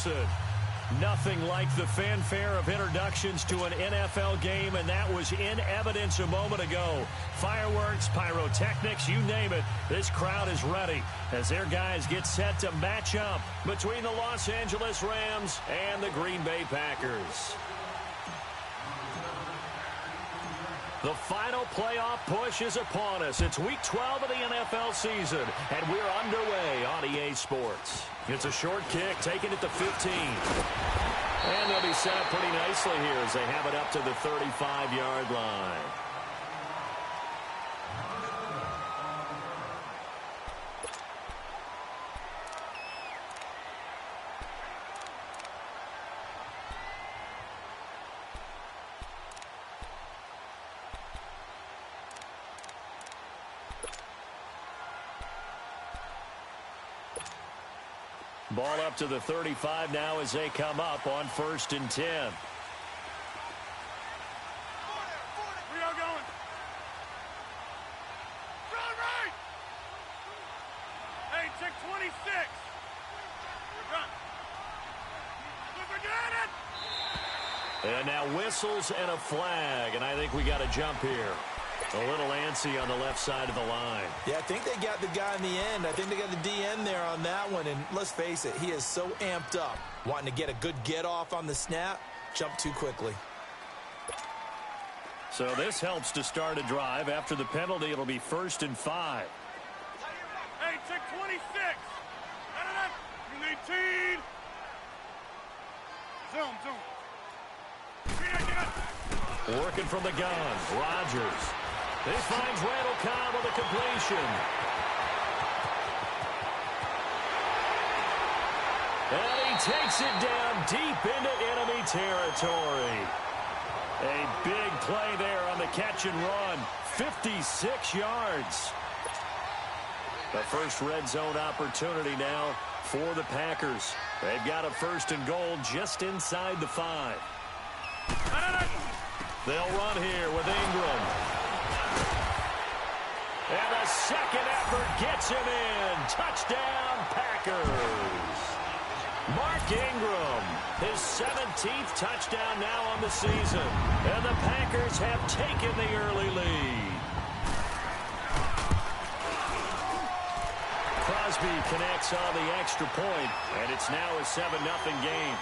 Johnson. Nothing like the fanfare of introductions to an NFL game, and that was in evidence a moment ago. Fireworks, pyrotechnics, you name it. This crowd is ready as their guys get set to match up between the Los Angeles Rams and the Green Bay Packers. The final playoff push is upon us. It's Week 12 of the NFL season, and we're underway on EA Sports. It's a short kick, taken at the 15. And they'll be set up pretty nicely here as they have it up to the 35-yard line. Ball up to the 35 now as they come up on 1st and 10. We are going. Run right. Hey, check 26. Run. Look at it. And now whistles and a flag, and I think we got a jump here. A little antsy on the left side of the line. Yeah, I think they got the guy in the end. I think they got the DN there on that one. And let's face it, he is so amped up, wanting to get a good get-off on the snap, jump too quickly. So this helps to start a drive. After the penalty, it'll be 1st and 5. Hey, check 26. 18. Zoom. Working from the gun, Rodgers. He finds Randall Cobb with a completion. And he takes it down deep into enemy territory. A big play there on the catch and run. 56 yards. The first red zone opportunity now for the Packers. They've got a 1st and goal just inside the 5. They'll run here with Ingram. And a second effort gets him in. Touchdown, Packers. Mark Ingram, his 17th touchdown now on the season. And the Packers have taken the early lead. Crosby connects on the extra point, and it's now a 7-0 game.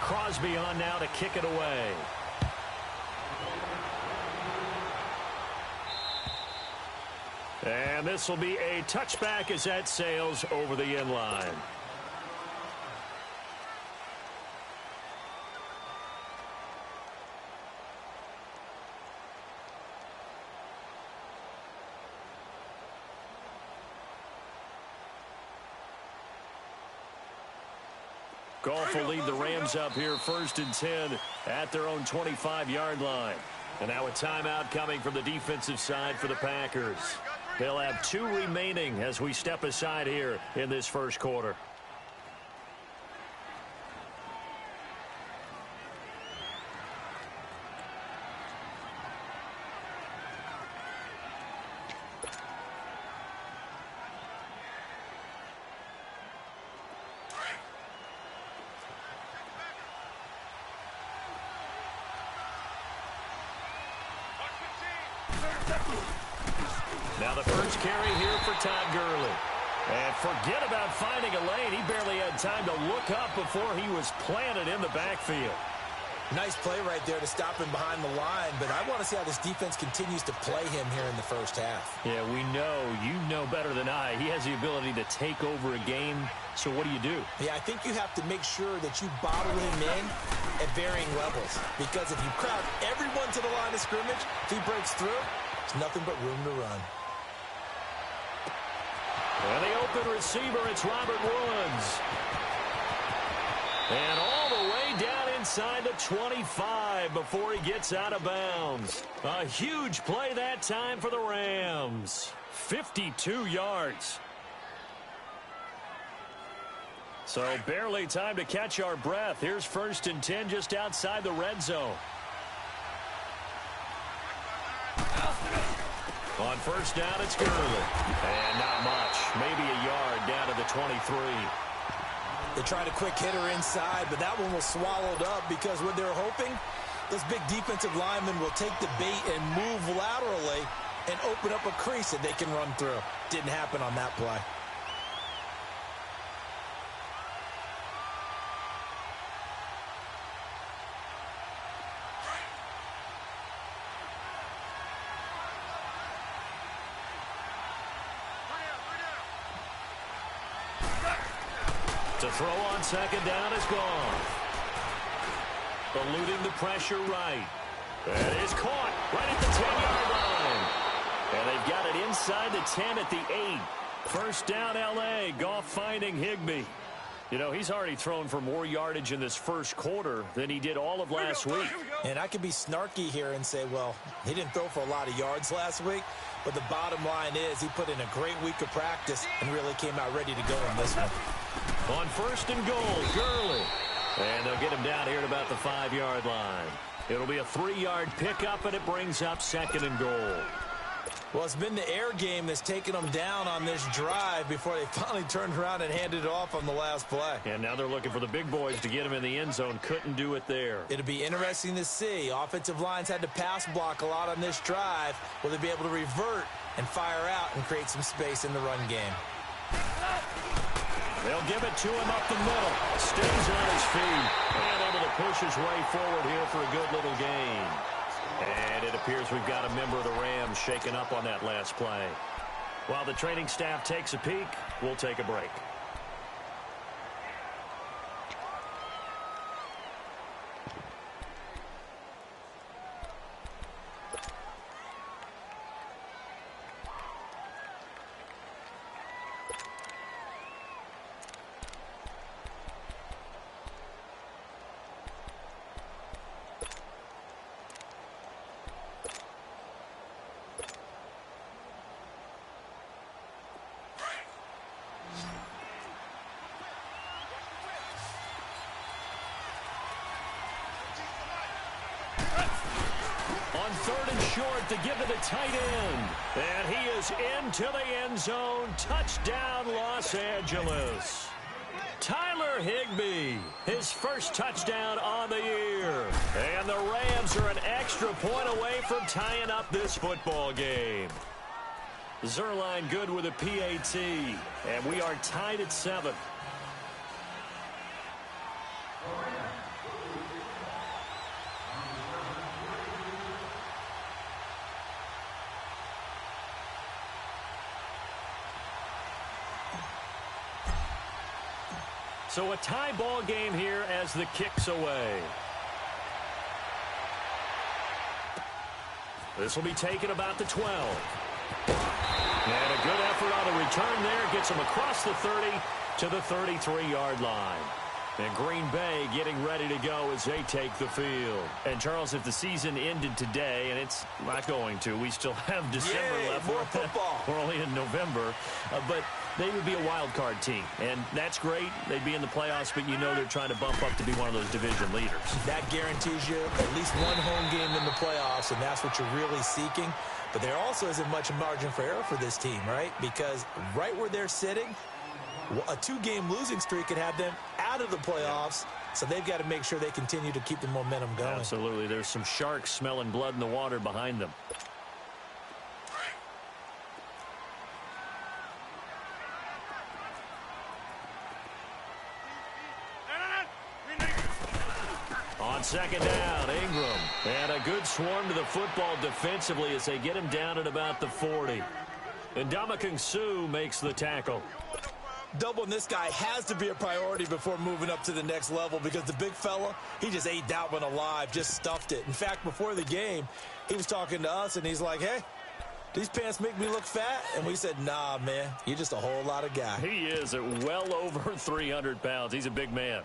Crosby on now to kick it away. And this will be a touchback as that sails over the end line. Goff will lead the Rams up here 1st and 10 at their own 25-yard line. And now a timeout coming from the defensive side for the Packers. They'll have 2 remaining as we step aside here in this first quarter. Now the first carry here for Todd Gurley. And forget about finding a lane. He barely had time to look up before he was planted in the backfield. Nice play right there to stop him behind the line, but I want to see how this defense continues to play him here in the first half. Yeah, we know. You know better than I. He has the ability to take over a game, so what do you do? Yeah, I think you have to make sure that you bottle him in at varying levels, because if you crowd everyone to the line of scrimmage, if he breaks through, there's nothing but room to run. And the open receiver, it's Robert Woods. And all the way down inside the 25 before he gets out of bounds. A huge play that time for the Rams. 52 yards. So barely time to catch our breath. Here's 1st and 10 just outside the red zone. On first down, it's Gurley. And not much. Maybe a yard down to the 23. They tried a quick hitter inside, but that one was swallowed up because what they're hoping, those big defensive linemen will take the bait and move laterally and open up a crease that they can run through. Didn't happen on that play. To throw on second down is gone. Eluding the pressure right. That is caught right at the 10-yard line. And they've got it inside the 10 at the 8. First down, L.A. Goff finding Higbee. You know, he's already thrown for more yardage in this first quarter than he did all of last week. And I could be snarky here and say, well, he didn't throw for a lot of yards last week. But the bottom line is he put in a great week of practice and really came out ready to go in this one. On first and goal, Gurley. And they'll get him down here at about the 5-yard line. It'll be a 3-yard pickup, and it brings up second and goal. Well, it's been the air game that's taken them down on this drive before they finally turned around and handed it off on the last play. And now they're looking for the big boys to get him in the end zone. Couldn't do it there. It'll be interesting to see. Offensive lines had to pass block a lot on this drive. Will they be able to revert and fire out and create some space in the run game? They'll give it to him up the middle. Stays on his feet. And able to push his way forward here for a good little gain. And it appears we've got a member of the Rams shaken up on that last play. While the training staff takes a peek, we'll take a break. On third and short to give to the tight end. And he is into the end zone. Touchdown, Los Angeles. Tyler Higbee, his first touchdown on the year. And the Rams are an extra point away from tying up this football game. Zerline good with a PAT. And we are tied at 7. So a tie ball game here as the kick's away. This will be taken about the 12. And a good effort on the return there. Gets him across the 30 to the 33-yard line. And Green Bay getting ready to go as they take the field. And, Charles, if the season ended today, and it's not going to, we still have December left. More football. We're only in November. But they would be a wild card team. And that's great. They'd be in the playoffs, but you know they're trying to bump up to be one of those division leaders. That guarantees you at least one home game in the playoffs, and that's what you're really seeking. But there also isn't much margin for error for this team, right? Because right where they're sitting, a 2-game losing streak could have them out of the playoffs, so they've got to make sure they continue to keep the momentum going. Absolutely. There's some sharks smelling blood in the water behind them. On second down, Ingram. And a good swarm to the football defensively as they get him down at about the 40. And Ndamukong Suh makes the tackle. Doubling this guy has to be a priority before moving up to the next level because the big fella, he just ate that one alive, just stuffed it. In fact, before the game, he was talking to us, and he's like, hey, these pants make me look fat? And we said, nah, man, you're just a whole lot of guy. He is at well over 300 pounds. He's a big man.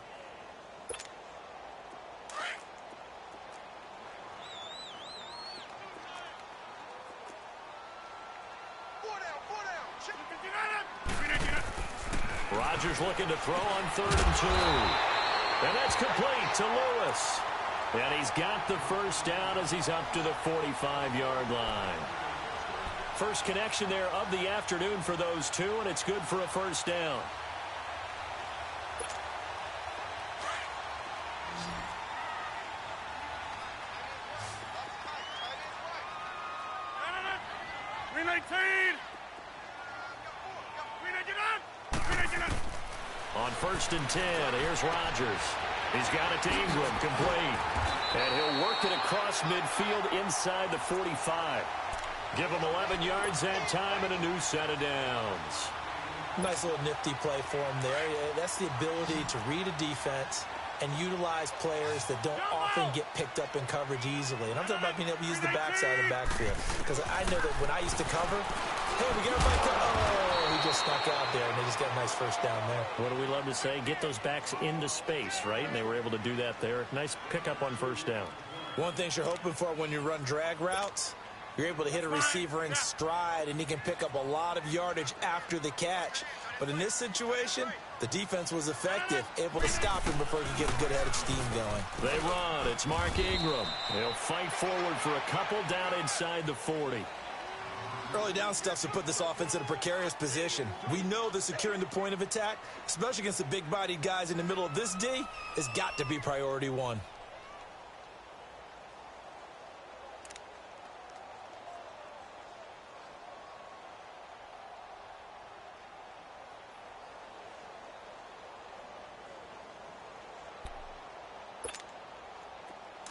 Rodgers looking to throw on 3rd and 2. And that's complete to Lewis. And he's got the first down as he's up to the 45-yard line. First connection there of the afternoon for those two, and it's good for a first down. On 1st and 10, here's Rodgers. He's got it to Ingram, complete. And he'll work it across midfield inside the 45. Give him 11 yards that time and a new set of downs. Nice little nifty play for him there. That's the ability to read a defense and utilize players that don't often get picked up in coverage easily. And I'm talking about being able to use the backside of the backfield. Because I know that when I used to cover, hey, we get everybody oh, he just snuck out there, and they just got a nice first down there. What do we love to say? Get those backs into space, right? And they were able to do that there. Nice pickup on first down. One thing you're hoping for when you run drag routes, you're able to hit a receiver in stride, and he can pick up a lot of yardage after the catch. But in this situation, the defense was effective, able to stop him before he could get a good head of steam going. They run. It's Mark Ingram. He'll fight forward for a couple down inside the 40. Early down stuff's to put this offense in a precarious position. We know that securing the point of attack, especially against the big-bodied guys in the middle of this D, has got to be priority one.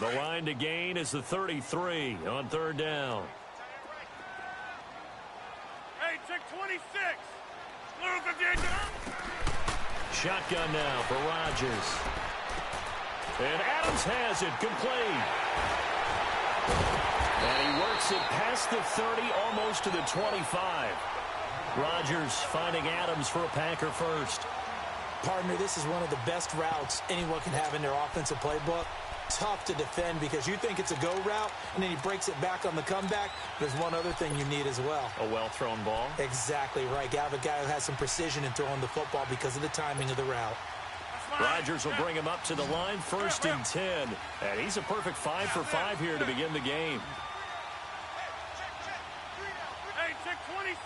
The line to gain is the 33 on 3rd down. Hey, check 26. Move if you Shotgun now for Rodgers. And Adams has it complete. And he works it past the 30, almost to the 25. Rodgers finding Adams for a Packer first. Partner, this is one of the best routes anyone can have in their offensive playbook. Tough to defend because you think it's a go route, and then he breaks it back on the comeback. There's one other thing you need as well. A well-thrown ball. Exactly right. You have a guy who has some precision in throwing the football because of the timing of the route. Rodgers will bring him up to the line, 1st and 10. And he's a perfect 5 for 5 here to begin the game. Hey, check 26.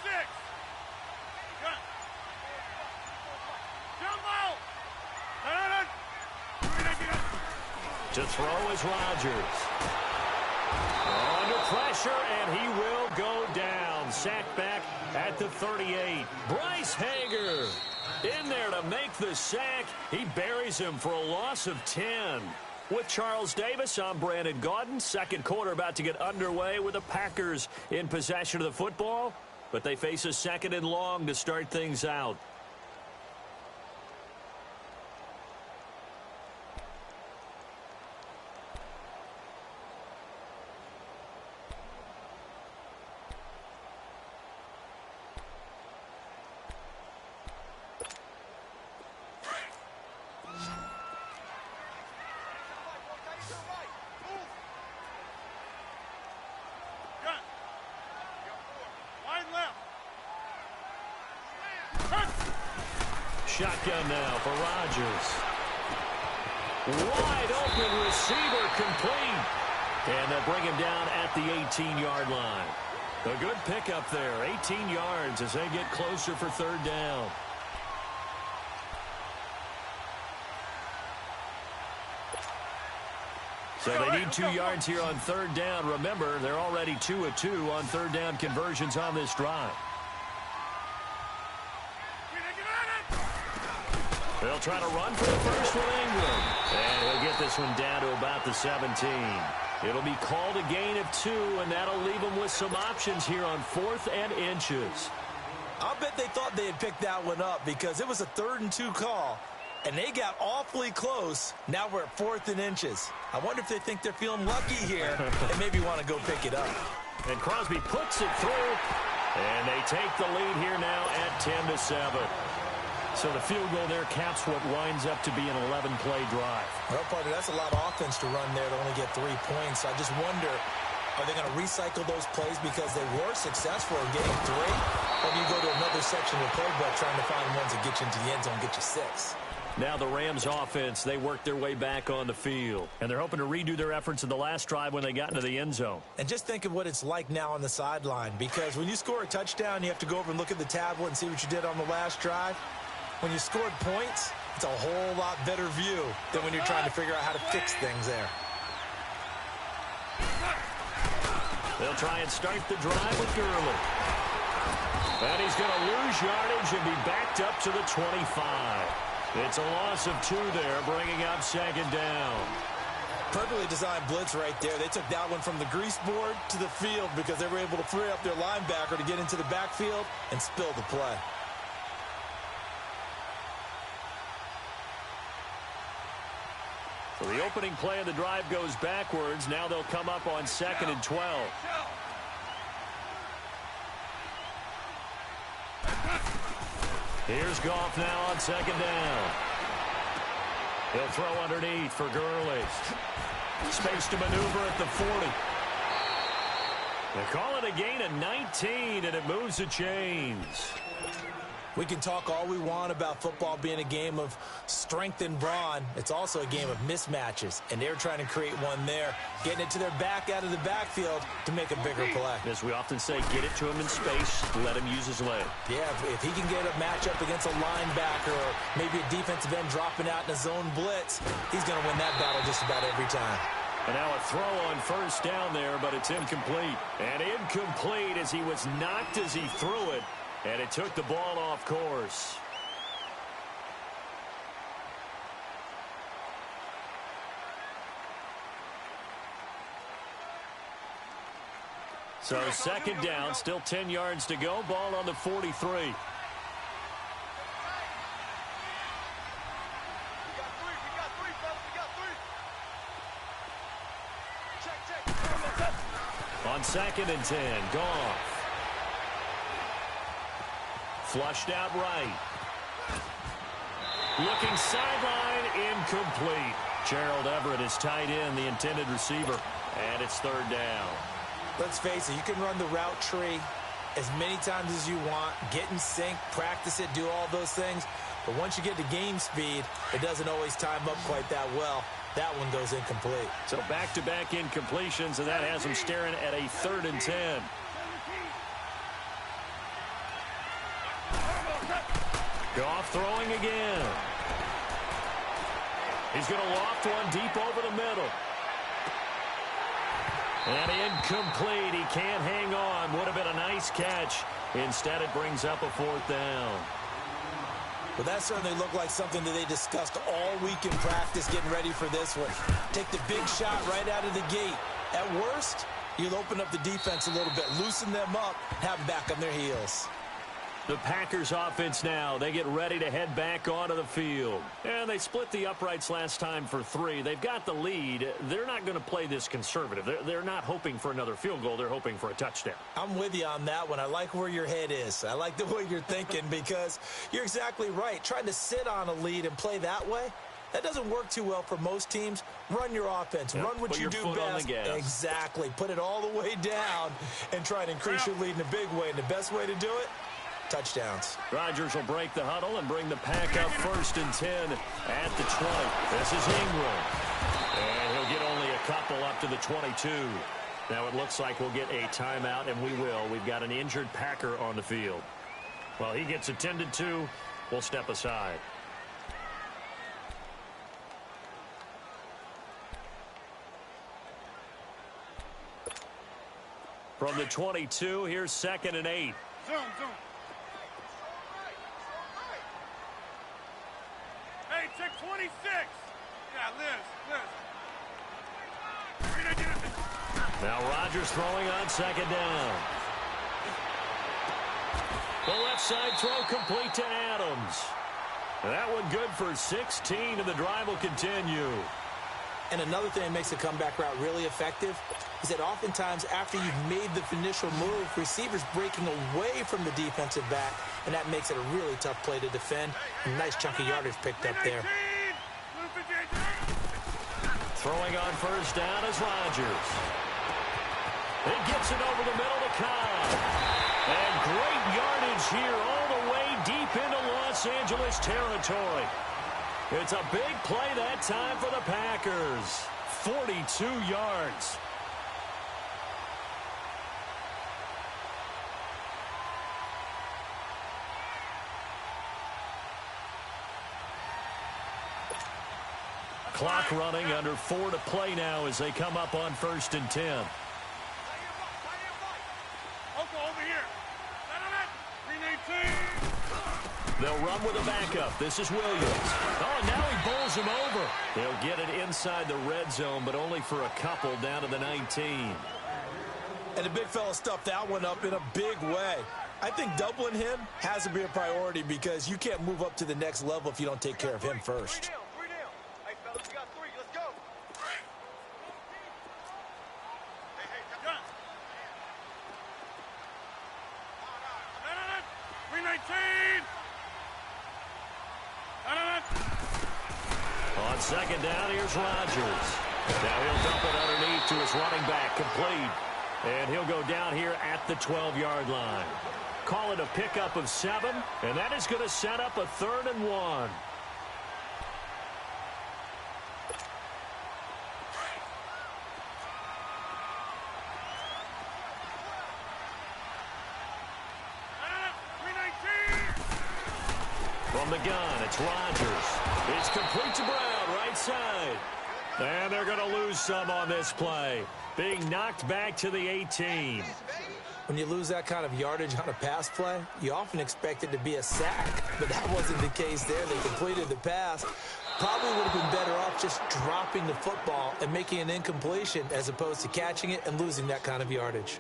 Jumbo! To throw is Rodgers. Under pressure, and he will go down. Sacked back at the 38. Bryce Hager in there to make the sack. He buries him for a loss of 10. With Charles Davis, I'm Brandon Gaudin. Second quarter about to get underway with the Packers in possession of the football. But they face a 2nd and long to start things out. Shotgun now for Rodgers. Wide open receiver complete. And they'll bring him down at the 18-yard line. A good pickup there, 18 yards as they get closer for 3rd down. So they need 2 yards here on 3rd down. Remember, they're already 2 of 2 on 3rd down conversions on this drive. They'll try to run for the first with Ingram. And he'll get this one down to about the 17. It'll be called a gain of 2, and that'll leave them with some options here on 4th and inches. I'll bet they thought they had picked that one up because it was a 3rd and 2 call, and they got awfully close. Now we're at 4th and inches. I wonder if they think they're feeling lucky here and maybe want to go pick it up. And Crosby puts it through, and they take the lead here now at 10-7. So the field goal there caps what winds up to be an 11-play drive. Well, partner, that's a lot of offense to run there to only get 3 points. I just wonder, are they going to recycle those plays because they were successful in getting 3? Or do you go to another section of the playbook trying to find ones that get you into the end zone, get you 6? Now the Rams offense, they work their way back on the field. And they're hoping to redo their efforts in the last drive when they got into the end zone. And just think of what it's like now on the sideline, because when you score a touchdown, you have to go over and look at the tablet and see what you did on the last drive. When you scored points, it's a whole lot better view than when you're trying to figure out how to fix things there. They'll try and start the drive with Gurley. And he's going to lose yardage and be backed up to the 25. It's a loss of 2 there, bringing up second down. Perfectly designed blitz right there. They took that one from the grease board to the field because they were able to free up their linebacker to get into the backfield and spill the play. So the opening play of the drive goes backwards. Now they'll come up on 2nd and 12. Here's Goff now on 2nd down. He'll throw underneath for Gurley. Space to maneuver at the 40. They call it a gain of 19, and it moves the chains. We can talk all we want about football being a game of strength and brawn. It's also a game of mismatches, and they're trying to create one there, getting it to their back out of the backfield to make a bigger play. As we often say, get it to him in space, let him use his leg. Yeah, if he can get a matchup against a linebacker or maybe a defensive end dropping out in a zone blitz, he's going to win that battle just about every time. And now a throw on first down there, but it's incomplete. And incomplete as he was knocked as he threw it. And it took the ball off course. So 2nd down, still 10 yards to go. Ball on the 43. On 2nd and 10, Goff. Flushed out right. Looking sideline, incomplete. Gerald Everett is tight end, the intended receiver. And it's 3rd down. Let's face it, you can run the route tree as many times as you want, get in sync, practice it, do all those things. But once you get to game speed, it doesn't always time up quite that well. That one goes incomplete. So back-to-back incompletions, and that has him staring at a 3rd and 10. Goff throwing again. He's going to loft one deep over the middle. And incomplete. He can't hang on. Would have been a nice catch. Instead, it brings up a 4th down. Well, that certainly looked like something that they discussed all week in practice getting ready for this one. Take the big shot right out of the gate. At worst, you'll open up the defense a little bit, loosen them up, have them back on their heels. The Packers offense now, they get ready to head back onto the field. And they split the uprights last time for 3. They've got the lead. They're not going to play this conservative. They're not hoping for another field goal. They're hoping for a touchdown. I'm with you on that one. I like where your head is. I like the way you're thinking because you're exactly right. Trying to sit on a lead and play that way, that doesn't work too well for most teams. Run your offense. Run what you do best. Exactly. Put it all the way down and try and increase your lead in a big way. And the best way to do it, touchdowns. Rodgers will break the huddle and bring the pack up 1st and 10 at the 20. This is Ingram. And he'll get only a couple up to the 22. Now it looks like we'll get a timeout, and we will. We've got an injured Packer on the field. While he gets attended to, we'll step aside. From the 22, here's 2nd and 8. Zoom. Hey, check 26. Yeah, Liz. Now Rodgers throwing on 2nd down. The left side throw complete to Adams. That one good for 16, and the drive will continue. And another thing that makes the comeback route really effective is that oftentimes after you've made the initial move, receivers breaking away from the defensive back, and that makes it a really tough play to defend. A nice chunk of yardage picked up there. Throwing on 1st down is Rodgers. He gets it over the middle to Cobb. And great yardage here all the way deep into Los Angeles territory. It's a big play that time for the Packers. 42 yards. Clock running, under 4 to play now as they come up on 1st and 10. Over here. 319. They'll run with a backup. This is Williams. Oh, now he bowls him over. They'll get it inside the red zone, but only for a couple down to the 19. And the big fella stuffed that one up in a big way. I think doubling him has to be a priority because you can't move up to the next level if you don't take care of him first. On 2nd down, here's Rodgers. Now he'll dump it underneath to his running back, complete. And he'll go down here at the 12-yard line. Call it a pickup of 7, and that is going to set up a 3rd and 1. From the gun, it's Rodgers. It's complete to Brown, right side. And they're going to lose some on this play. Being knocked back to the 18. When you lose that kind of yardage on a pass play, you often expect it to be a sack. But that wasn't the case there. They completed the pass. Probably would have been better off just dropping the football and making an incompletion as opposed to catching it and losing that kind of yardage.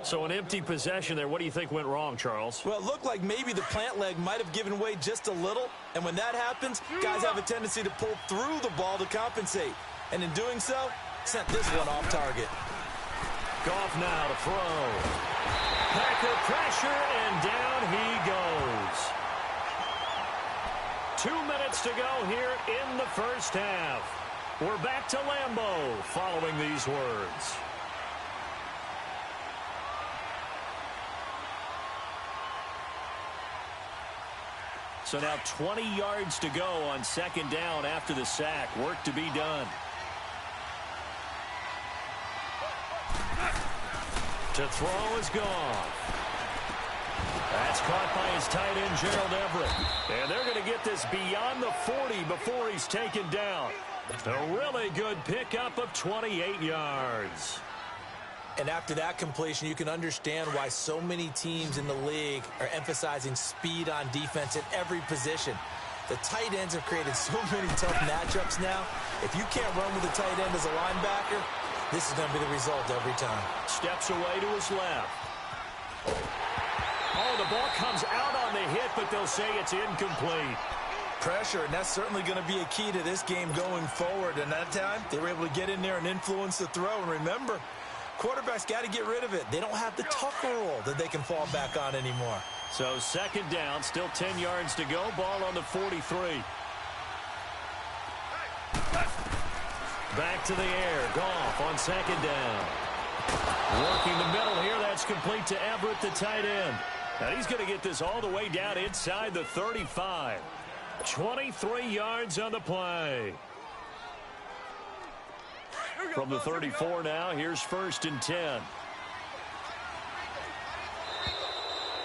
So an empty possession there. What do you think went wrong, Charles? Well, it looked like maybe the plant leg might have given way just a little. And when that happens, guys have a tendency to pull through the ball to compensate. And in doing so, sent this one off target. Goff now to throw. Packer pressure, and down he goes. 2 minutes to go here in the first half. We're back to Lambeau following these words. So now 20 yards to go on 2nd down after the sack. Work to be done. To throw is gone. That's caught by his tight end, Gerald Everett. And they're going to get this beyond the 40 before he's taken down. A really good pickup of 28 yards. And after that completion, you can understand why so many teams in the league are emphasizing speed on defense at every position. The tight ends have created so many tough matchups now. If you can't run with a tight end as a linebacker, this is going to be the result every time. Steps away to his left. Oh, the ball comes out on the hit, but they'll say it's incomplete. Pressure, and that's certainly going to be a key to this game going forward. And that time, they were able to get in there and influence the throw. And remember, quarterbacks got to get rid of it. They don't have the Tucker rule that they can fall back on anymore. So 2nd down, still 10 yards to go. Ball on the 43. Back to the air. Goff on 2nd down. Working the middle here. That's complete to Everett, the tight end. And he's going to get this all the way down inside the 35. 23 yards on the play. From the 34 now, here's 1st and 10.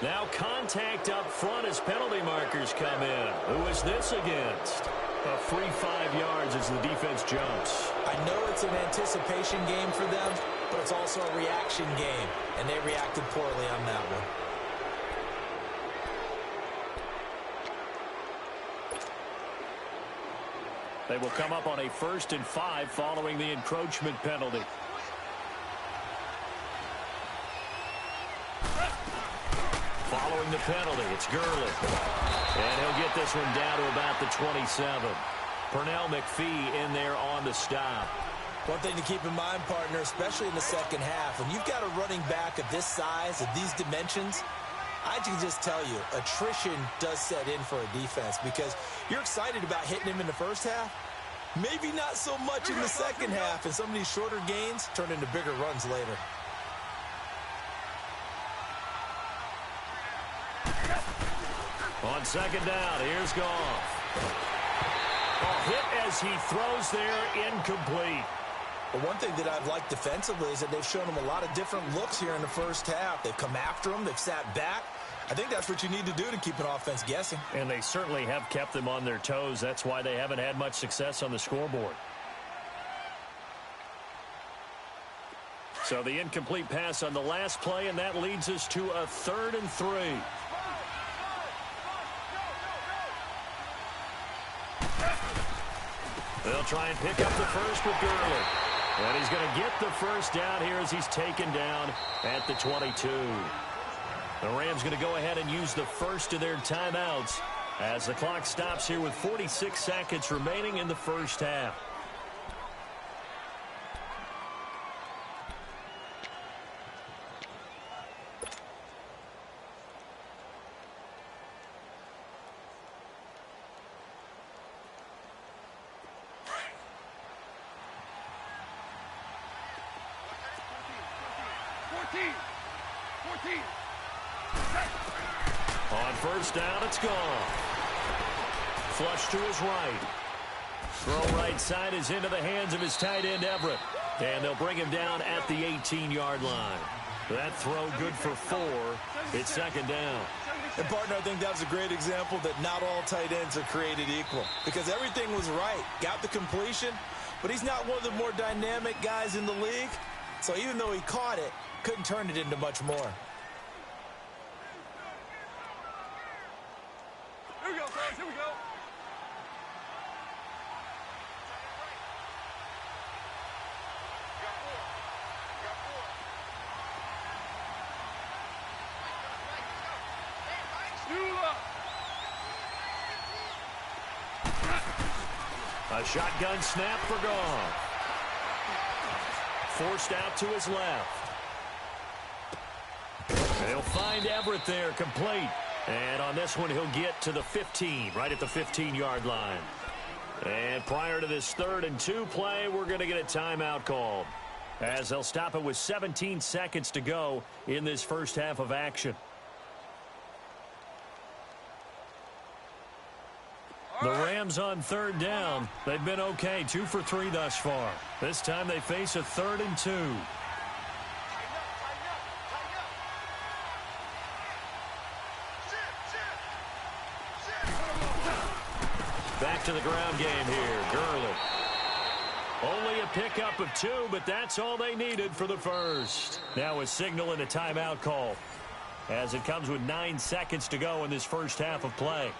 Now contact up front as penalty markers come in. Who is this against? A free 5 yards as the defense jumps. I know it's an anticipation game for them, but it's also a reaction game, and they reacted poorly on that one. They will come up on a 1st and 5 following the encroachment penalty. Following the penalty, it's Gurley. And he'll get this one down to about the 27. Pernell McPhee in there on the stop. One thing to keep in mind, partner, especially in the second half, when you've got a running back of this size, of these dimensions, I can just tell you, attrition does set in for a defense because you're excited about hitting him in the first half. Maybe not so much in the second half, and some of these shorter gains turn into bigger runs later. On 2nd down, here's Goff. Hit as he throws there, incomplete. But one thing that I've liked defensively is that they've shown him a lot of different looks here in the first half. They've come after him. They've sat back. I think that's what you need to do to keep an offense guessing. And they certainly have kept them on their toes. That's why they haven't had much success on the scoreboard. So the incomplete pass on the last play, and that leads us to a 3rd and 3. They'll try and pick up the first with Gurley. And he's going to get the first down here as he's taken down at the 22. The Rams going to go ahead and use the first of their timeouts as the clock stops here with 46 seconds remaining in the first half. On first down, it's gone. Flush to his right. Throw right side is into the hands of his tight end, Everett. And they'll bring him down at the 18-yard line. That throw good for 4. It's 2nd down. And, partner, I think that was a great example that not all tight ends are created equal. Because everything was right. Got the completion, but he's not one of the more dynamic guys in the league. So even though he caught it, couldn't turn it into much more. Here we go, guys. Here we go. A shotgun snap for Goff. Forced out to his left. They'll find Everett there, complete. And on this one, he'll get to the 15, right at the 15-yard line. And prior to this 3rd and 2 play, we're going to get a timeout called, as they'll stop it with 17 seconds to go in this first half of action. The Rams on 3rd down. They've been okay, 2 for 3 thus far. This time they face a 3rd and 2. Back to the ground game here. Gurley. Only a pickup of 2, but that's all they needed for the first. Now a signal and a timeout call, as it comes with 9 seconds to go in this first half of play.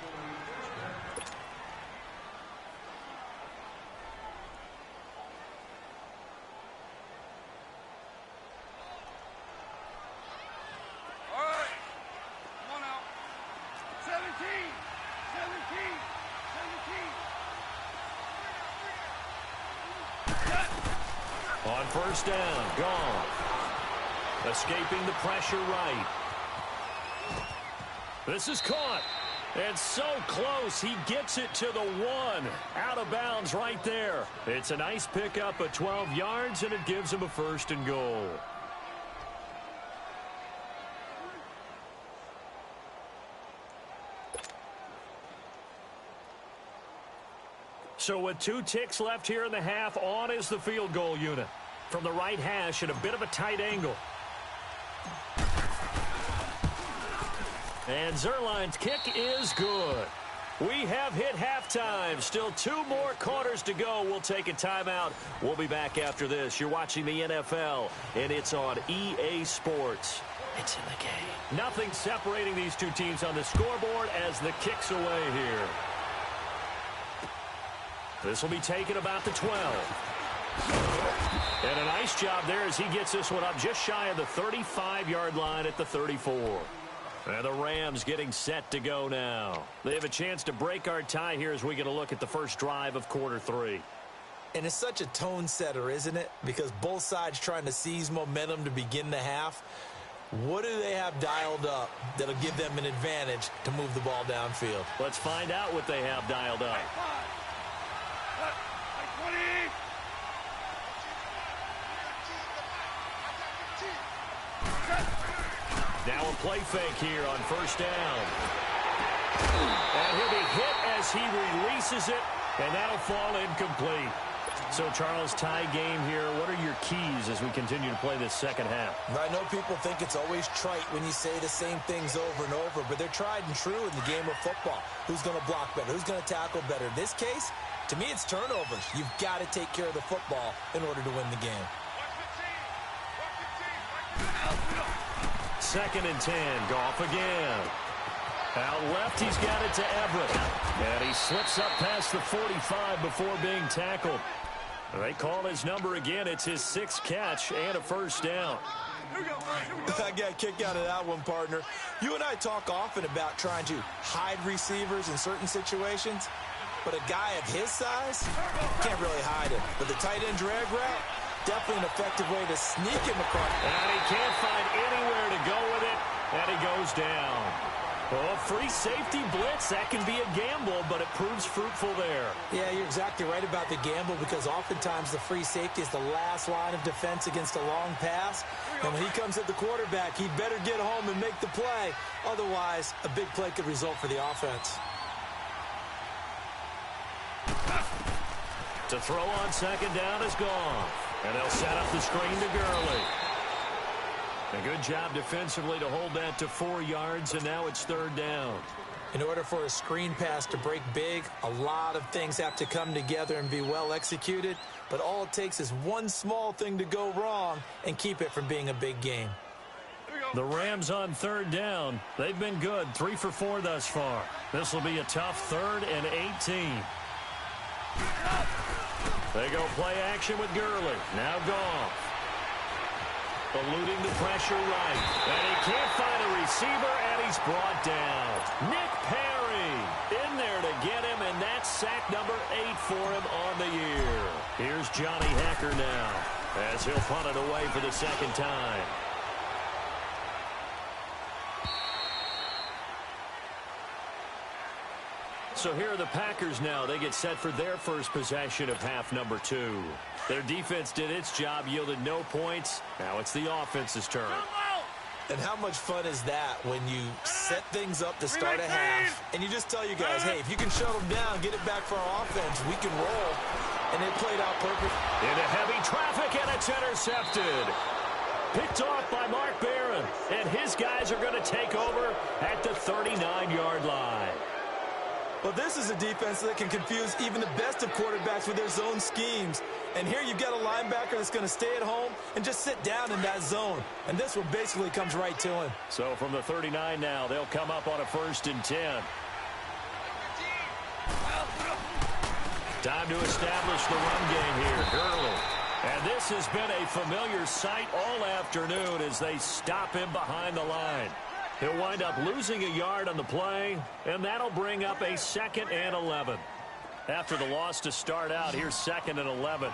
On first down, gone. Escaping the pressure right. This is caught. And so close, he gets it to the 1. Out of bounds right there. It's a nice pickup of 12 yards, and it gives him a 1st and goal. So with 2 ticks left here in the half, on is the field goal unit. From the right hash at a bit of a tight angle. And Zerline's kick is good. We have hit halftime. Still 2 more quarters to go. We'll take a timeout. We'll be back after this. You're watching the NFL, and it's on EA Sports. It's in the game. Nothing separating these 2 teams on the scoreboard as the kick's away here. This will be taken about the 12. And a nice job there as he gets this one up just shy of the 35-yard line at the 34. And the Rams getting set to go now. They have a chance to break our tie here as we get a look at the first drive of quarter 3. And it's such a tone setter, isn't it? Because both sides trying to seize momentum to begin the half. What do they have dialed up that'll give them an advantage to move the ball downfield? Let's find out what they have dialed up. Now a play fake here on first down. And he'll be hit as he releases it. And that'll fall incomplete. So, Charles, tie game here. What are your keys as we continue to play this second half? I know people think it's always trite when you say the same things over and over, but they're tried and true in the game of football. Who's going to block better? Who's going to tackle better? In this case, to me, it's turnovers. You've got to take care of the football in order to win the game. 2nd and 10. Goff again. Out left, he's got it to Everett. And he slips up past the 45 before being tackled. They call his number again. It's his 6th catch and a first down. I got a kick out of that one, partner. You and I talk often about trying to hide receivers in certain situations, but a guy of his size can't really hide it. But the tight end drag route, definitely an effective way to sneak him across. And he can't find anywhere to go with it, and he goes down. Well, free safety blitz, that can be a gamble, but it proves fruitful there. Yeah, you're exactly right about the gamble because oftentimes the free safety is the last line of defense against a long pass. And when he comes at the quarterback, he'd better get home and make the play. Otherwise, a big play could result for the offense. To throw on 2nd down is gone. And they'll set up the screen to Gurley. A good job defensively to hold that to 4 yards, and now it's 3rd down. In order for a screen pass to break big, a lot of things have to come together and be well executed, but all it takes is one small thing to go wrong and keep it from being a big game. The Rams on 3rd down. They've been good, 3 for 4 thus far. This will be a tough 3rd and 18. They go play action with Gurley. Now Goff. Eluding the pressure right. And he can't find a receiver, and he's brought down. Nick Perry in there to get him, and that's sack number 8 for him on the year. Here's Johnny Hacker now as he'll punt it away for the 2nd time. So here are the Packers now. They get set for their first possession of half number 2. Their defense did its job, yielded no points. Now it's the offense's turn. And how much fun is that when you set things up to start a half, and you just tell you guys, hey, if you can shut them down, get it back for our offense, we can roll. And it played out perfect. Into heavy traffic, and it's intercepted. Picked off by Mark Barron. And his guys are going to take over at the 39-yard line. Well, this is a defense that can confuse even the best of quarterbacks with their zone schemes. And here you've got a linebacker that's going to stay at home and just sit down in that zone. And this one basically comes right to him. So from the 39 now, they'll come up on a 1st and 10. Time to establish the run game here. Gurley. And this has been a familiar sight all afternoon as they stop him behind the line. He'll wind up losing a yard on the play, and that'll bring up a 2nd and 11. After the loss to start out, here's 2nd and 11.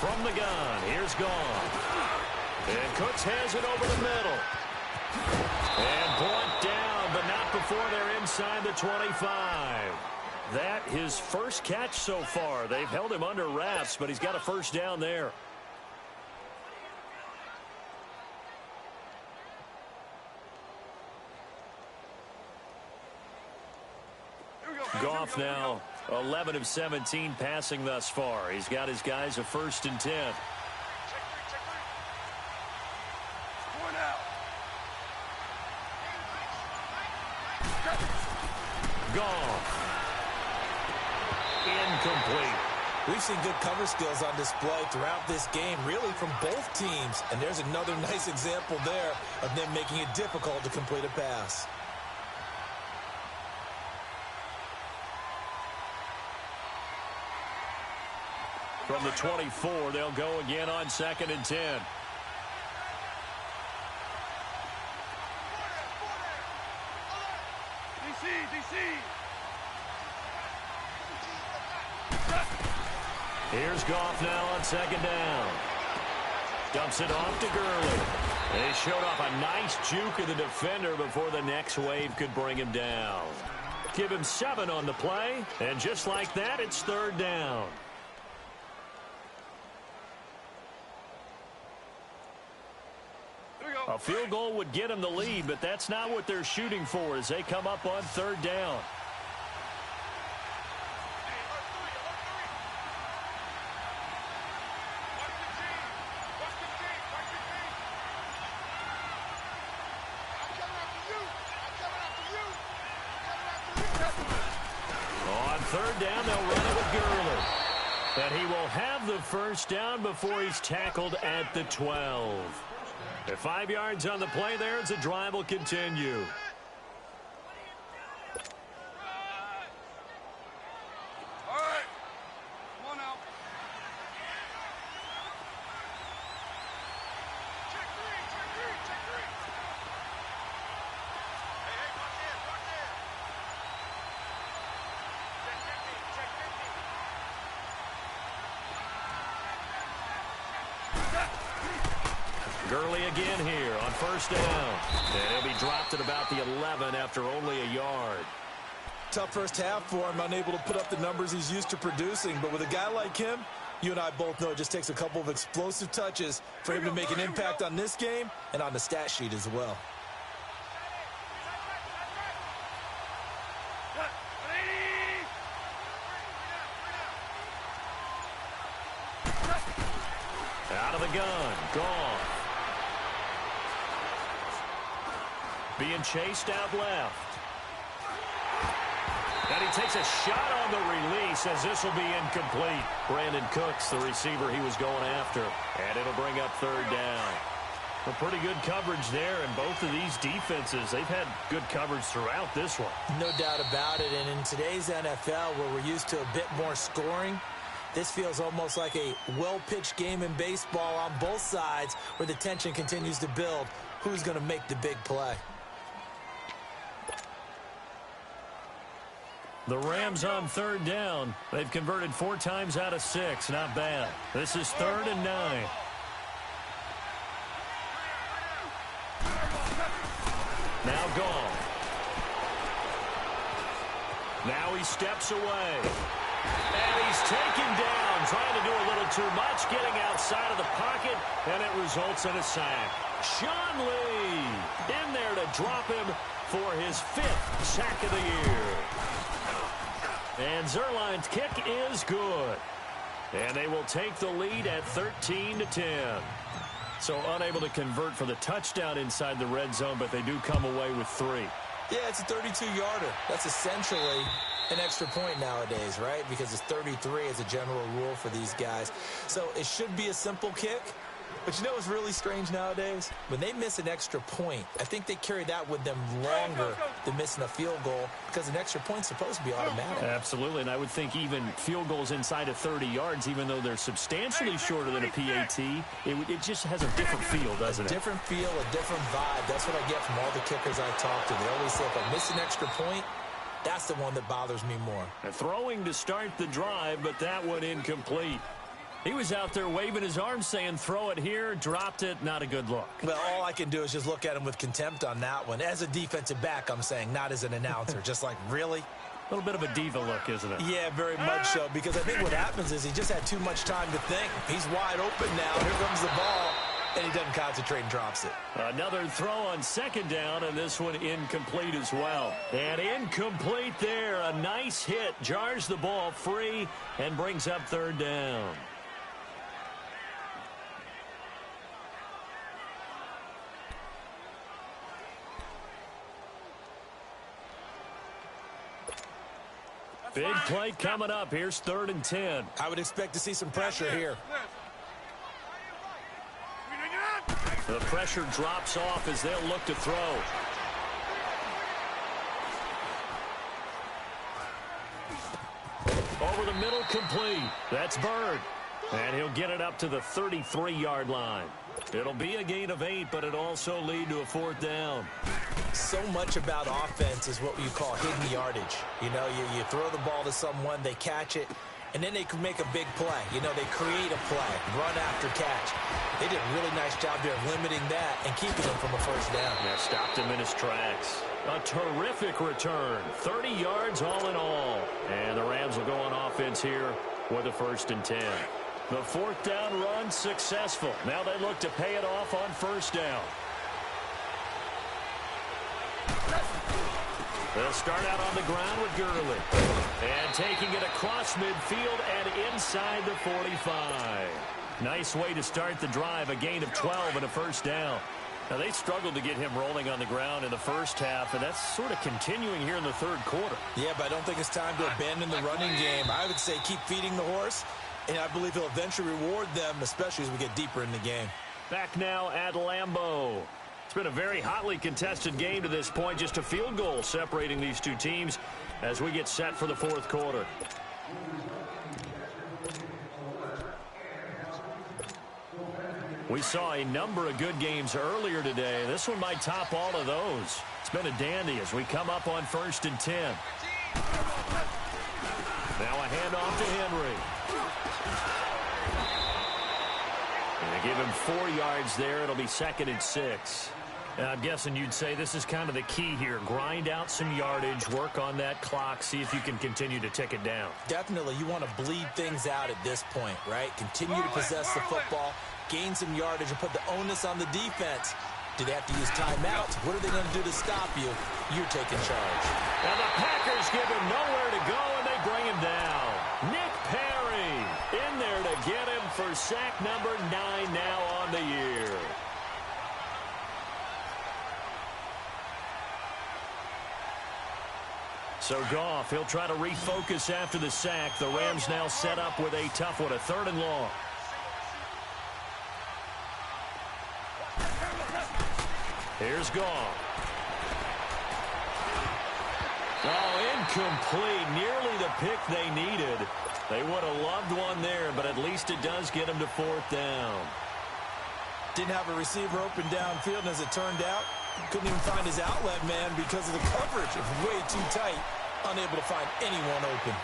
From the gun, here's Goff. And Cooks has it over the middle. And brought down, but not before they're inside the 25. That his first catch so far. They've held him under wraps, but he's got a first down there. Goff now 11 of 17 passing thus far. He's got his guys a 1st and 10. Goff. Incomplete. We've seen good cover skills on display throughout this game, really from both teams. And there's another nice example there of them making it difficult to complete a pass. From the 24, they'll go again on 2nd and 10. DC. Here's Goff now on 2nd down. Dumps it off to Gurley. They showed off a nice juke of the defender before the next wave could bring him down. Give him 7 on the play, and just like that, it's 3rd down. A field goal would get them the lead, but that's not what they're shooting for as they come up on third down. On third down, they'll run it with Gurley. And he will have the first down before he's tackled at the 12. At 5 yards on the play there as the drive will continue. All right. Come on now. Check three. Hey, watch in. Check 50. Gurley again here on first down. And he'll be dropped at about the 11 after only a yard. Tough first half for him, unable to put up the numbers he's used to producing. But with a guy like him, you and I both know it just takes a couple of explosive touches for him to make an impact on this game and on the stat sheet as well. Out of the gun. Gone. Being chased out left. And he takes a shot on the release as this will be incomplete. Brandon Cooks, the receiver he was going after. And it'll bring up third down. A pretty good coverage there, and both of these defenses, they've had good coverage throughout this one. No doubt about it, and in today's NFL, where we're used to a bit more scoring, this feels almost like a well-pitched game in baseball on both sides where the tension continues to build. Who's going to make the big play? The Rams on third down. They've converted 4 times out of 6. Not bad. This is 3rd and 9. Now gone. Now he steps away. And he's taken down, trying to do a little too much, getting outside of the pocket, and it results in a sack. Sean Lee in there to drop him for his 5th sack of the year. And Zerline's kick is good. And they will take the lead at 13-10. So unable to convert for the touchdown inside the red zone, but they do come away with 3. Yeah, it's a 32-yarder. That's essentially an extra point nowadays, right? Because it's 33 as a general rule for these guys. So it should be a simple kick. But you know what's really strange nowadays? When they miss an extra point, I think they carry that with them longer than missing a field goal because an extra point's supposed to be automatic. Absolutely, and I would think even field goals inside of 30 yards, even though they're substantially shorter than a PAT, it just has a different feel, doesn't it? A different feel, a different vibe. That's what I get from all the kickers I talk to. They always say, if I miss an extra point, that's the one that bothers me more. And throwing to start the drive, but that one incomplete. He was out there waving his arms saying, throw it here, dropped it, not a good look. Well, all I can do is just look at him with contempt on that one. As a defensive back, I'm saying, not as an announcer. Just like, really? A little bit of a diva look, isn't it? Yeah, very much so, because I think what happens is he just had too much time to think. He's wide open now. Here comes the ball, and he doesn't concentrate and drops it. Another throw on second down, and this one incomplete as well. And incomplete there. A nice hit. Jars the ball free and brings up third down. Big play coming up. Here's 3rd and 10. I would expect to see some pressure here. The pressure drops off as they'll look to throw. Over the middle, complete. That's Bird. And he'll get it up to the 33-yard line. It'll be a gain of 8, but it'll also lead to a 4th down. So much about offense is what you call hidden yardage. You know, you throw the ball to someone, they catch it, and then they can make a big play. You know, they create a play, run after catch. They did a really nice job there of limiting that and keeping him from a first down. Yeah, stopped him in his tracks. A terrific return. 30 yards all in all. And the Rams will go on offense here with a 1st and 10. The 4th down run successful. Now they look to pay it off on 1st down. They'll start out on the ground with Gurley. And taking it across midfield and inside the 45. Nice way to start the drive, a gain of 12 and a first down. Now, they struggled to get him rolling on the ground in the first half, and that's sort of continuing here in the third quarter. Yeah, but I don't think it's time to abandon the running game. I would say keep feeding the horse, and I believe he'll eventually reward them, especially as we get deeper in the game. Back now at Lambeau. It's been a very hotly contested game to this point. Just a field goal separating these two teams as we get set for the fourth quarter. We saw a number of good games earlier today. This one might top all of those. It's been a dandy as we come up on 1st and 10. Now a handoff to Henry. And they give him 4 yards there. It'll be 2nd and 6. I'm guessing you'd say this is kind of the key here. Grind out some yardage, work on that clock, see if you can continue to tick it down. Definitely. You want to bleed things out at this point, right? Continue to possess the football, gain some yardage, and put the onus on the defense. Do they have to use timeouts? What are they going to do to stop you? You're taking charge. And the Packers give him nowhere to go, and they bring him down. Nick Perry in there to get him for sack number 9 now on the year. So Goff, he'll try to refocus after the sack. The Rams now set up with a tough one, a 3rd and long. Here's Goff. Oh, incomplete. Nearly the pick they needed. They would have loved one there, but at least it does get them to 4th down. Didn't have a receiver open downfield, and as it turned out, couldn't even find his outlet man because of the coverage. It was way too tight. Unable to find anyone open.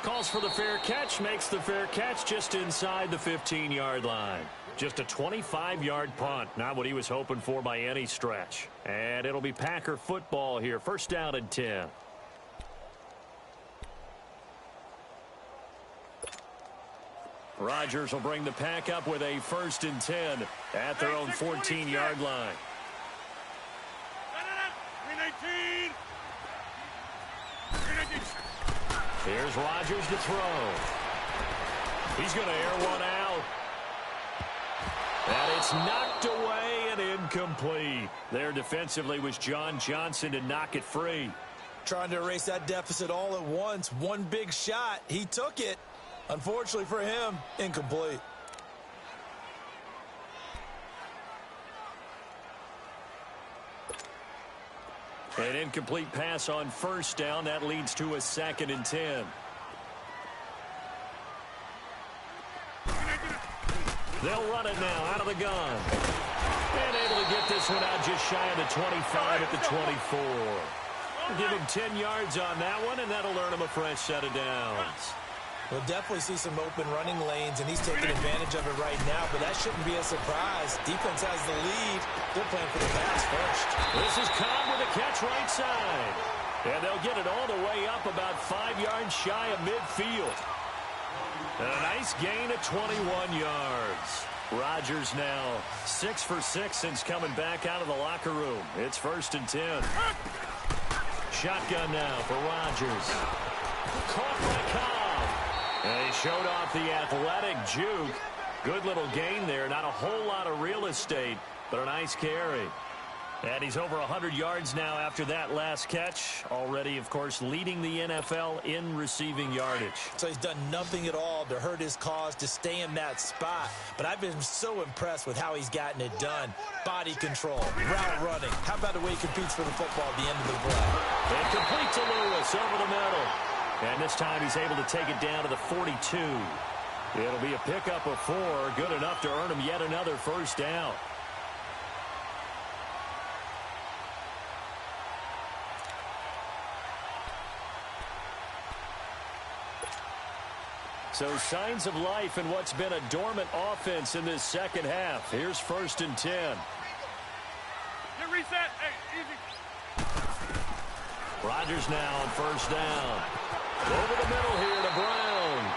Calls for the fair catch, makes the fair catch just inside the 15-yard line. Just a 25-yard punt, not what he was hoping for by any stretch. And it'll be Packer football here, 1st down and 10. Rodgers will bring the pack up with a 1st and 10 at their own 14-yard line. Here's Rodgers to throw. He's going to air one out. And it's knocked away and incomplete. There defensively was John Johnson to knock it free. Trying to erase that deficit all at once. One big shot. He took it. Unfortunately for him, incomplete. An incomplete pass on 1st down. That leads to a 2nd and 10. They'll run it now out of the gun. And able to get this one out just shy of the 25 at the 24. Give him 10 yards on that one, and that'll earn him a fresh set of downs. We'll definitely see some open running lanes, and he's taking advantage of it right now, but that shouldn't be a surprise. Defense has the lead. They're playing for the pass first. This is Cobb with a catch right side. And they'll get it all the way up about 5 yards shy of midfield. And a nice gain of 21 yards. Rodgers now 6 for 6 since coming back out of the locker room. It's 1st and 10. Shotgun now for Rodgers. Caught by Cobb. And he showed off the athletic juke. Good little gain there. Not a whole lot of real estate, but a nice carry. And he's over 100 yards now after that last catch. Already, of course, leading the NFL in receiving yardage. So he's done nothing at all to hurt his cause, to stay in that spot. But I've been so impressed with how he's gotten it done. Body control, route running. How about the way he competes for the football at the end of the play? And complete to Lewis over the middle. And this time he's able to take it down to the 42. It'll be a pickup of 4. Good enough to earn him yet another 1st down. So signs of life in what's been a dormant offense in this second half. Here's 1st and 10. Get reset. Hey, easy. Rodgers now on 1st down. Over the middle here to Brown.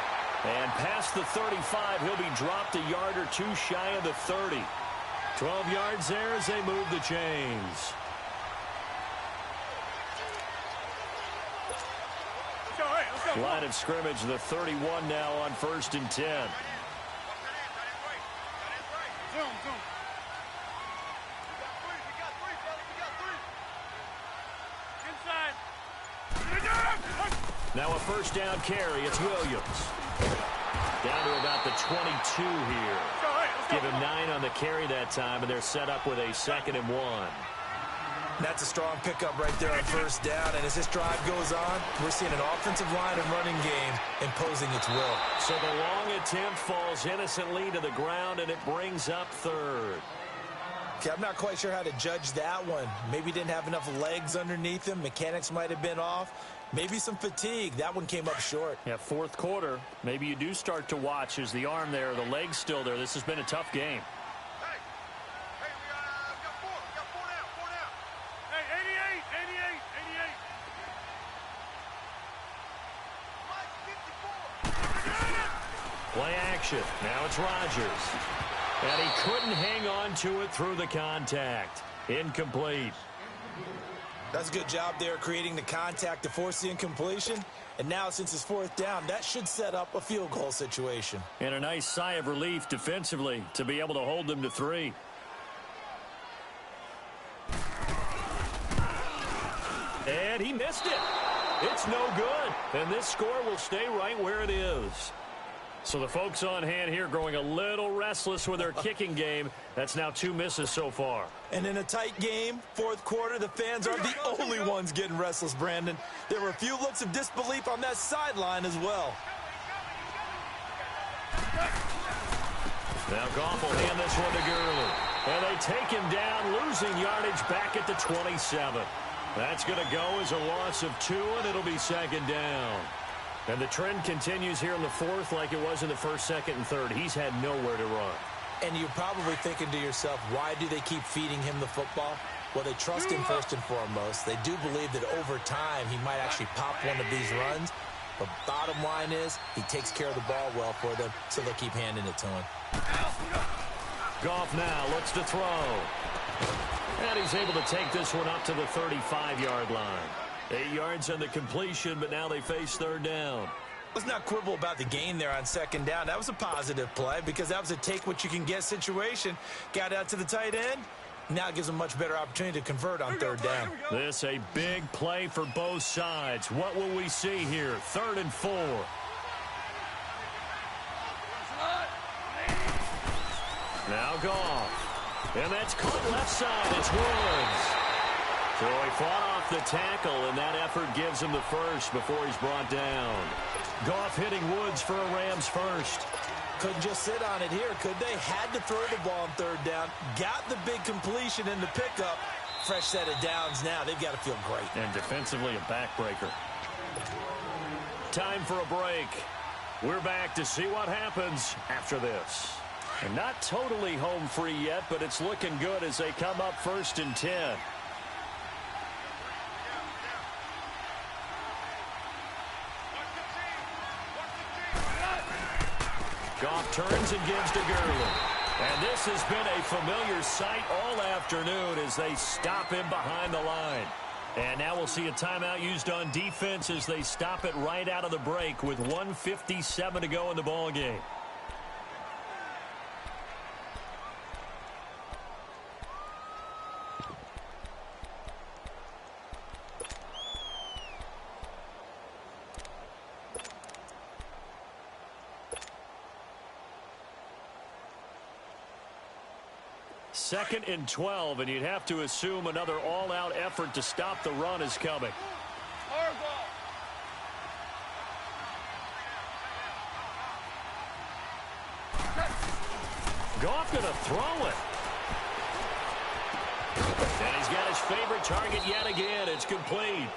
And past the 35, he'll be dropped a yard or 2 shy of the 30. 12 yards there as they move the chains. Line of scrimmage, the 31 now on 1st and 10. Now a first down carry. It's Williams. Down to about the 22 here. Give him 9 on the carry that time, and they're set up with a 2nd and 1. That's a strong pickup right there on first down, and as this drive goes on, we're seeing an offensive line and running game imposing its will. So the long attempt falls innocently to the ground, and it brings up 3rd. Okay, I'm not quite sure how to judge that one. Maybe didn't have enough legs underneath him. Mechanics might have been off. Maybe some fatigue. That one came up short. Yeah, 4th quarter. Maybe you do start to watch. Is the arm there, the leg's still there? This has been a tough game. Play action. Now it's Rodgers. And he couldn't hang on to it through the contact. Incomplete. That's a good job there creating the contact to force the incompletion. And now since it's 4th down, that should set up a field goal situation. And a nice sigh of relief defensively to be able to hold them to 3. And he missed it. It's no good. And this score will stay right where it is. So the folks on hand here growing a little restless with their kicking game. That's now 2 misses so far. And in a tight game, 4th quarter, the fans aren't the only ones getting restless, Brandon. There were a few looks of disbelief on that sideline as well. Now Goff will hand this one to Gurley. And they take him down, losing yardage back at the 27. That's going to go as a loss of 2, and it'll be 2nd down. And the trend continues here in the 4th like it was in the 1st, 2nd, and 3rd. He's had nowhere to run. And you're probably thinking to yourself, why do they keep feeding him the football? Well, they trust him first and foremost. They do believe that over time he might actually pop one of these runs. But bottom line is he takes care of the ball well for them, so they'll keep handing it to him. Goff now looks to throw. And he's able to take this one up to the 35-yard line. 8 yards on the completion, but now they face 3rd down. Let's not quibble about the gain there on 2nd down. That was a positive play because that was a take-what-you-can-get situation. Got out to the tight end. Now it gives them a much better opportunity to convert on 3rd down. This a big play for both sides. What will we see here? 3rd and 4. Now Goff. And that's caught left side. It's Woods. So he fought off the tackle, and that effort gives him the first before he's brought down. Goff hitting Woods for a Rams first. Couldn't just sit on it here, could they? Had to throw the ball on 3rd down. Got the big completion in the pickup. Fresh set of downs now. They've got to feel great. And defensively a backbreaker. Time for a break. We're back to see what happens after this. And not totally home free yet, but it's looking good as they come up 1st and 10. Goff turns and gives to Gurley. And this has been a familiar sight all afternoon as they stop him behind the line. And now we'll see a timeout used on defense as they stop it right out of the break with 1:57 to go in the ballgame. Second and 12, and you'd have to assume another all-out effort to stop the run is coming. Goff going to throw it. And he's got his favorite target yet again. It's complete.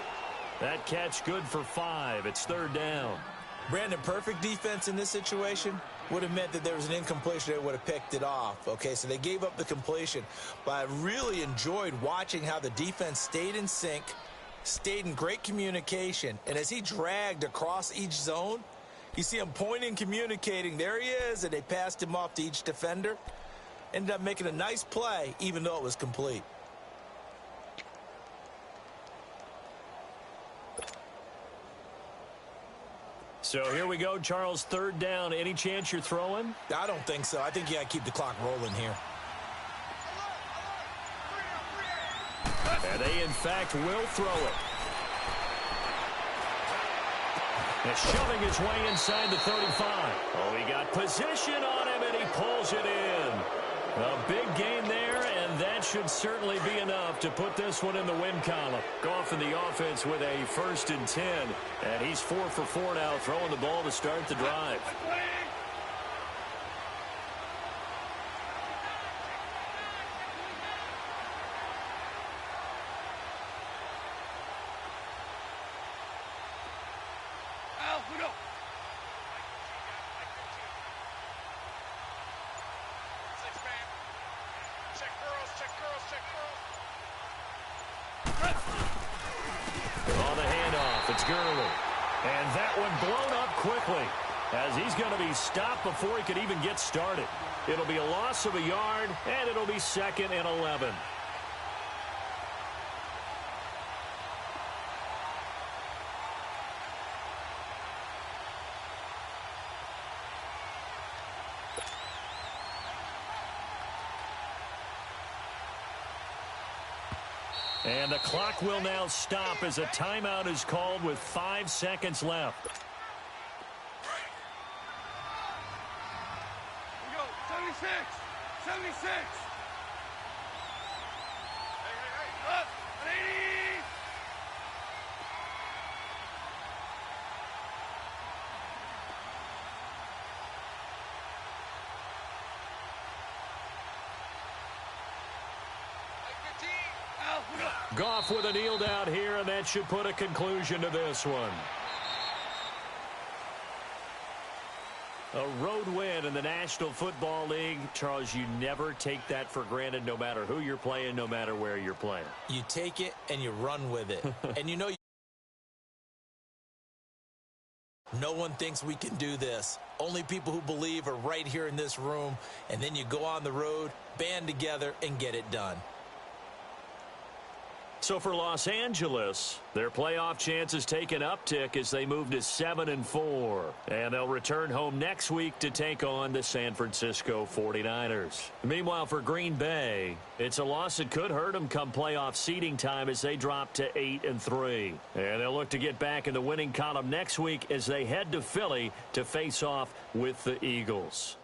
That catch good for 5. It's 3rd down. Brandon, perfect defense in this situation would have meant that there was an incompletion. They would have picked it off. Okay, so they gave up the completion. But I really enjoyed watching how the defense stayed in sync, stayed in great communication. And as he dragged across each zone, you see him pointing, communicating. There he is, and they passed him off to each defender. Ended up making a nice play, even though it was complete. So here we go, Charles, third down. Any chance you're throwing? I don't think so. I think you got to keep the clock rolling here. And they, in fact, will throw it. And shoving his way inside the 35. Oh, he got position on him, and he pulls it in. A big gain there, and that should certainly be enough to put this one in the win column. Goff in the offense with a 1st and 10, and he's 4 for 4 now, throwing the ball to start the drive. On the handoff, it's Gurley. And that one blown up quickly as he's going to be stopped before he could even get started. It'll be a loss of a yard, and it'll be 2nd and 11. And the clock will now stop as a timeout is called with 5 seconds left. We go, 76, 76. Hey, up, 80. Goff with a kneel down here, and that should put a conclusion to this one. A road win in the National Football League. Charles, you never take that for granted, no matter who you're playing, no matter where you're playing. You take it and you run with it. And you know, no one thinks we can do this. Only people who believe are right here in this room. And then you go on the road, band together, and get it done. So for Los Angeles, their playoff chances take an uptick as they move to 7-4. And they'll return home next week to take on the San Francisco 49ers. Meanwhile, for Green Bay, it's a loss that could hurt them come playoff seeding time as they drop to 8-3. And they'll look to get back in the winning column next week as they head to Philly to face off with the Eagles.